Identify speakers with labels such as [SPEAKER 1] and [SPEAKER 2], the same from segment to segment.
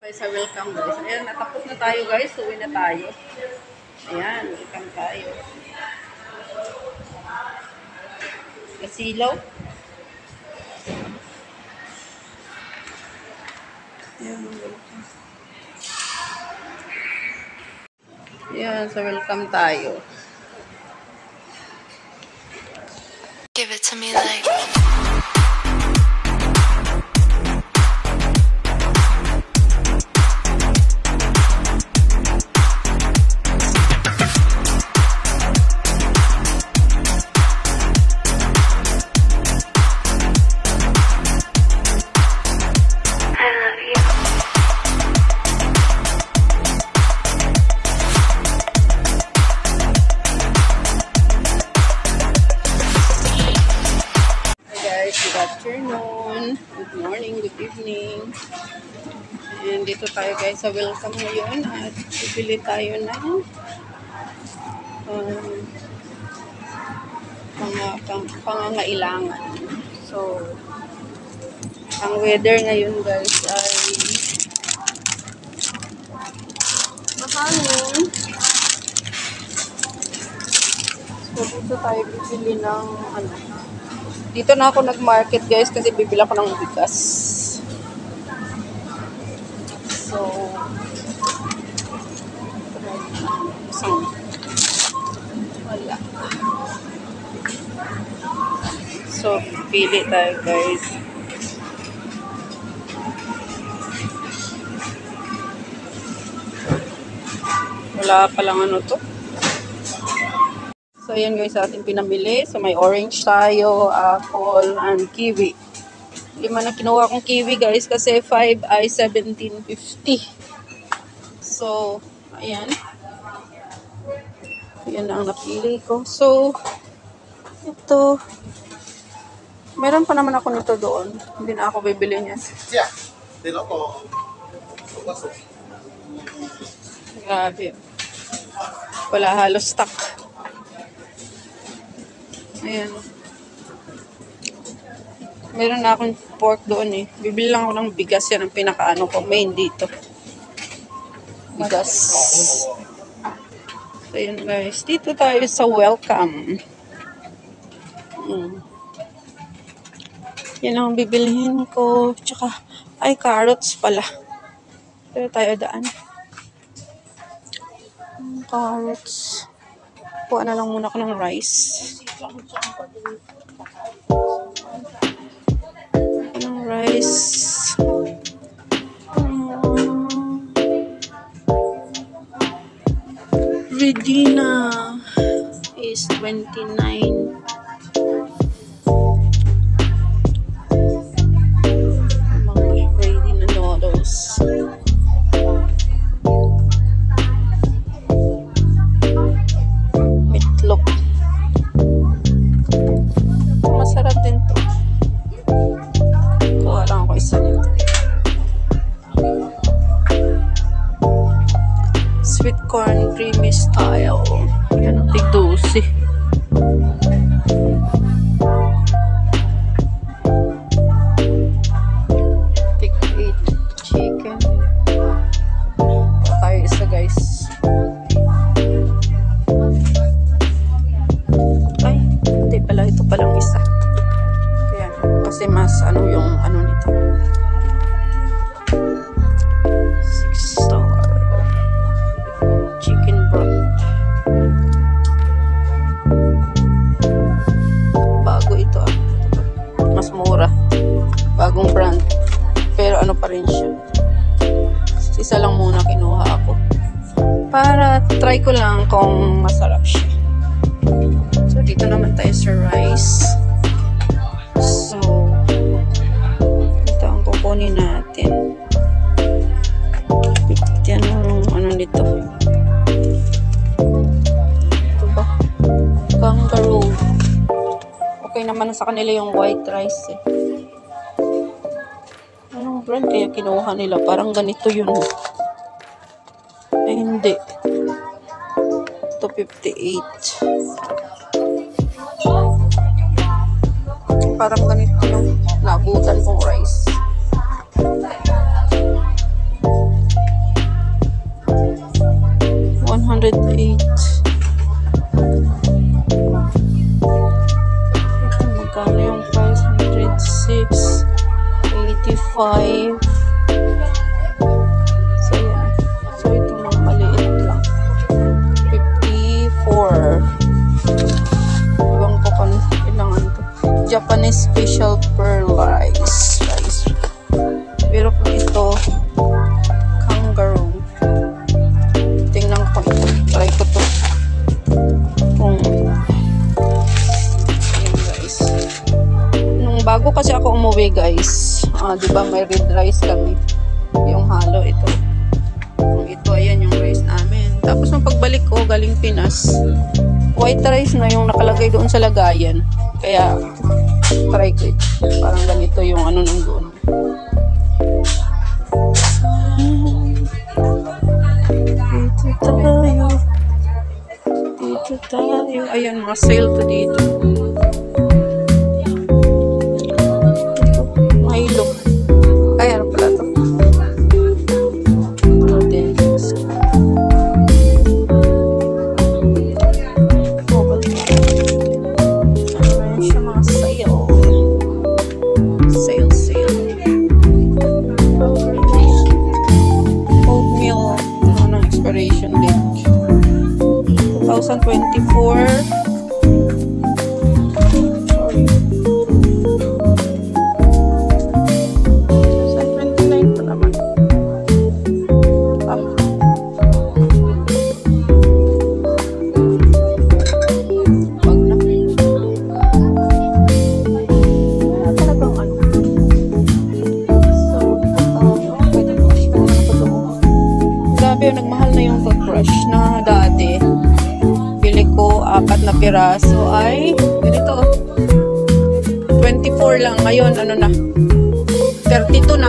[SPEAKER 1] Guys, welcome guys. Ayan, natapos na tayo guys. Uwi na tayo. Ayan, welcome tayo. Kasilaw. Ayan, welcome. Ayan, so welcome tayo.
[SPEAKER 2] Give it to me like
[SPEAKER 1] afternoon, good morning, good evening. And dito tayo guys sa welcome ngayon at bibili tayo ng pangangailangan. So, ang weather ngayon guys ay mahangin. So, dito tayo bibili ng dito na ako nag-market guys kasi bibili ako ng bigas. So, wala. So, pili tayo guys. Wala palang ano to. So, ayan guys, ating pinamili. So, may orange tayo, apple, and kiwi. Lima na kinuha kong kiwi guys kasi 5 ay 17.50. So, ayan. Ayan ang napili ko. So, ito. Meron pa naman ako nito doon. Hindi na ako bibili niya. Grabe. Wala halos stock. Ayan. Meron na akong pork doon eh. Bibili lang ako ng bigas. Yan ang pinakaano ko. Main dito. Bigas. So, ayan guys. Dito tayo sa welcome. Yan ang bibilihin ko. Tsaka, ay carrots pala. Pero tayo daan. Carrots. Kuha na lang muna ako ng rice. Ng rice. Regina is 29. Mga ready na noodles. Masarap din to. Kuha lang ako isa nito. Sweet corn creamy style. Yan ang tig-12. Tig-8 chicken. Tayo isa guys. Ay, hindi pala. Ito palang isa. Kasi mas ano yung ano nito. 6-star chicken broth. Bago ito mas mura. Bagong brand. Pero ano pa rin siya. Isa lang muna kinuha ako. Para try ko lang kung masarap siya. So dito naman tayo sa rice. So, ito ang kukunin natin. 50 ano nito. Ito ba? Kangaroo. Okay naman sa kanila yung white rice eh. Anong brand kaya kinuha nila? Parang ganito yun. Ay, hindi. Ito 58. Parang ganito yung nabutan kong rice. 508. Ito, magkano yung price? 106. 85. So, yan. So, ito mga maliit lang. 54. Iwan ko kung ilangan to. Japanese special pearl rice. Pero kung ito, kangaroo. Tingnan ko ito. Try ko to. Kung, ayan guys. Nung bago kasi ako umuwi guys, diba may red rice kami. Yung halo ito. Kung ito, ayan yung rice namin. Tapos nung pagbalik ko, galing Pinas, white rice na yung nakalagay doon sa lagayan. Kaya, try ko ito. Parang ganito yung ano nung doon. Dito tayo. Ayan, mga sale to dito. Milo. Ay, ano pala to? Expiration date 2024. Sorry. 2029 pa naman. Wag na. Talagang ano. So, pwede ko siya naman ako doon. Grabe, nagmahal na yung toothbrush na dati. Bili ko 4 na piraso ay ganito. 24 lang. Ngayon, ano na? 32 na.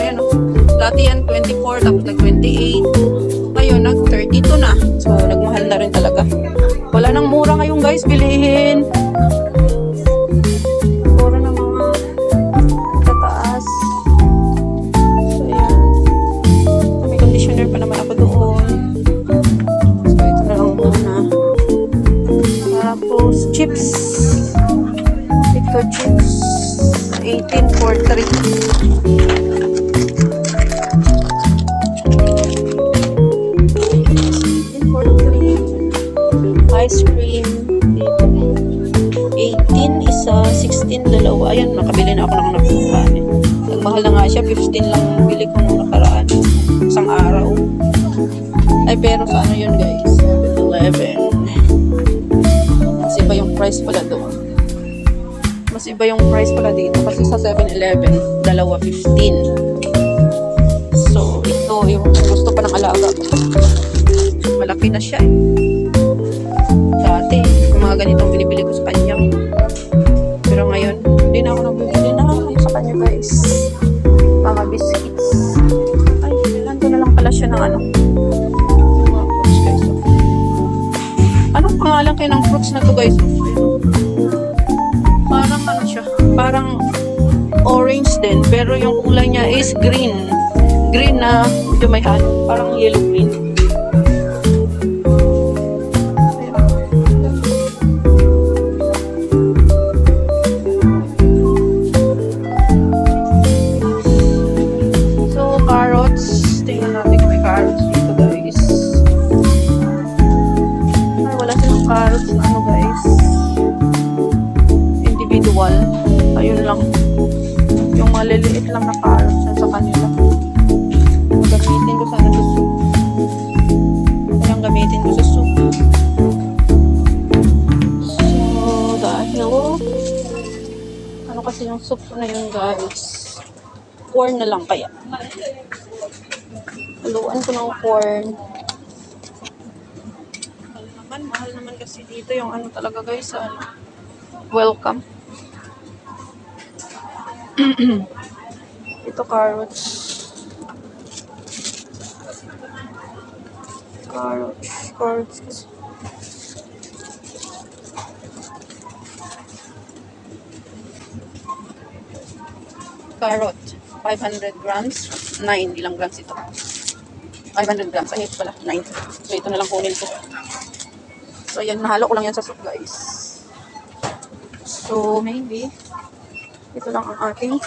[SPEAKER 1] Ayan o. Dati yan 24, tapos nag-28. Ngayon, nag-32 na. So, nagmahal na rin talaga. Wala nang mura ngayon guys, bilihin. Puro na mga tataas. So, ayan. May conditioner pa naman ako doon. So, ito na lang muna. Tapos, chips. Ito, chips. 18 for 3. 18 for 3. Ice cream. 18 isa, 16 dalawa. Ayan, nakabili na ako ng nakaraan. Nagmahal na nga siya. 15 lang bili ko nung nakaraan. Isang araw. Ay, pero sa ano yun guys? 11. Mas iba yung price pala doon. Mas iba yung price pala dito. Kasi sa 7-Eleven, dalawa 15. So, ito yung gusto pa ng alaga ko. Malaki na siya eh. Dati, yung mga ganitong binibili ko sa kanya. Pero ngayon, hindi na ako nagbibili na sa kanya guys. Mga biscuits. Ay, nandun na lang pala siya ng ano. Mga fruits guys. Anong pangalan kayo ng fruits na to guys? Parang ano siya. Parang orange din. Pero yung kulay niya is green. Green na medyo may halo. Parang yellow green. Carrots, ano guys, individual. Ayun lang. Yung maliliit lang na carrots sa kanila. Gamitin ko sana sa soup. Kailang gamitin ko sa soup. So, dahil ano kasi yung soup na yun guys. Corn na lang kaya. Haluan ko ng corn. Mahal naman kasi dito yung ano talaga guys, ano, welcome. Ito carrots. Carrots kasi. Carrot, 500 grams. 9, ilang grams ito? 500 grams. Ay, ito pala. 9. So, ito na lang kunin ko. So, ayan. Nahalo ko lang yan sa soup, guys. So, maybe, ito lang ang ating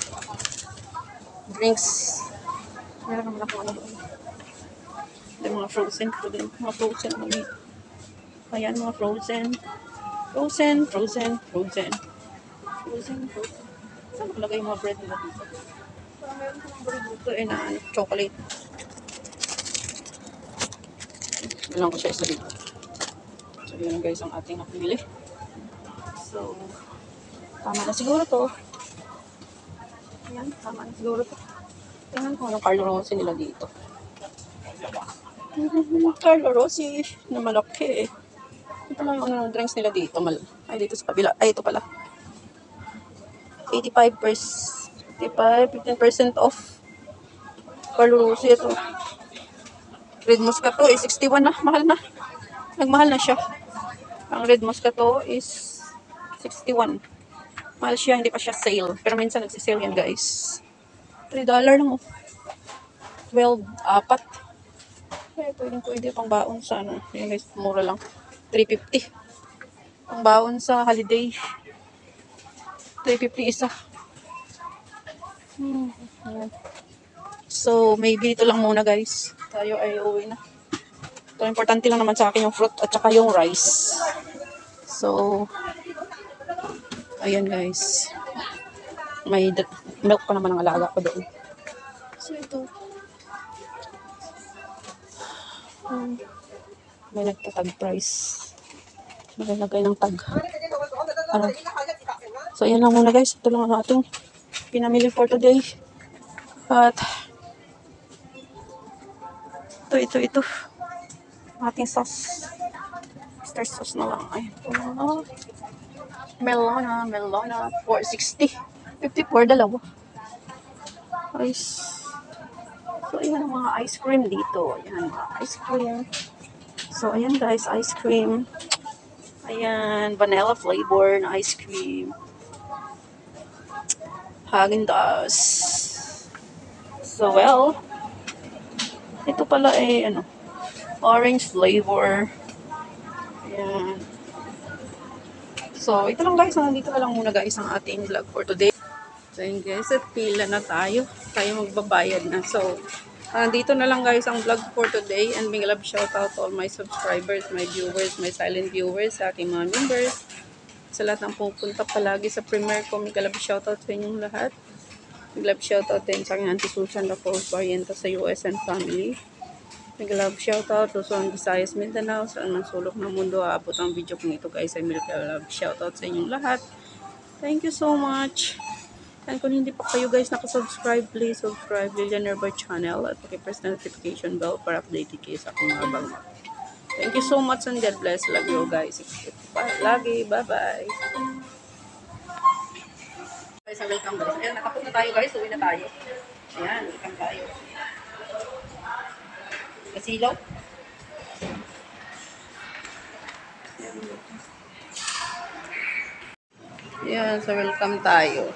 [SPEAKER 1] drinks. Meron naman ako ano doon. Yung mga frozen food. Mga frozen ano dito. Ayan, mga frozen. Frozen. Saan nakalagay yung mga bread nila dito? Parang meron ko mga bread dito na chocolate. Bilang ko siya isa dito. So, yun guys ang ating napili. So, tama na siguro to. Ayan, tama na siguro to. Tingnan ko anong Carlo Rossi nila dito. Carlo Rossi na malaki eh. Ito lang yung ano, drinks nila dito. Ay, dito sa kabila. Ay, ito pala. 15% off. Carlo Rossi ito. Red Moscato is 61 na. Mahal na. Nagmahal na siya. Ang Red Moscato is 61. Mahal siya. Hindi pa siya sale. Pero minsan nagsisale yan guys. $3 lang oh. 12, apat. Eh, pwede pang baon sa ano. Yan guys, mura lang. 350. Pang baon sa holiday. 350 isa. Ayan. So, maybe ito lang muna guys. Tayo ay uwi na. So, importante lang naman sa akin yung fruit at saka yung rice. So, ayan guys. May milk pa naman ang alaga ko doon. So, ito. May nagtatag price. Malalagay ng tag. So, ayan lang muna guys. Ito lang ang ating pinamili for today. At, ito. Ating sauce. Star sauce na lang. Ay, Melona. 460. 54 dalawa. Ice. So, ayan ang mga ice cream dito. Ayan, mga ice cream. So, ayan guys, ice cream. Ayan, vanilla flavor na ice cream. Häagen-Dazs. So, well, ito pala ay, orange flavor. Ayan. So, ito lang guys. Nandito na lang muna guys ang ating vlog for today. So, yun guys, at pila na tayo. Tayo magbabayad na. So, dito na lang guys ang vlog for today. And big love shout out to all my subscribers, my viewers, my silent viewers, sa ating mga members. Sa lahat ng pupunta palagi sa premiere ko, big love shout out sa inyong lahat. Big love shout out din sa aking Auntie Susan Rafos Varienta sa US and family. Big love shout out to Luzon, Visayas, Mindanao, saan man sulok ng mundo aabot ang video kong ito guys. Ay big love shout out sa inyong lahat. Thank you so much. And kung hindi pa kayo guys nakasubscribe, please subscribe Lilian Nerva channel at pakipress na notification bell para updated kayo sa akong mga bagong. Thank you so much and God bless. Love you guys. Lagi. Bye-bye. Guys, welcome guys. Ayan, nakapot na tayo guys. Uwi na tayo. Ayan, welcome tayo. Kasilaw. Ayan, so welcome tayo.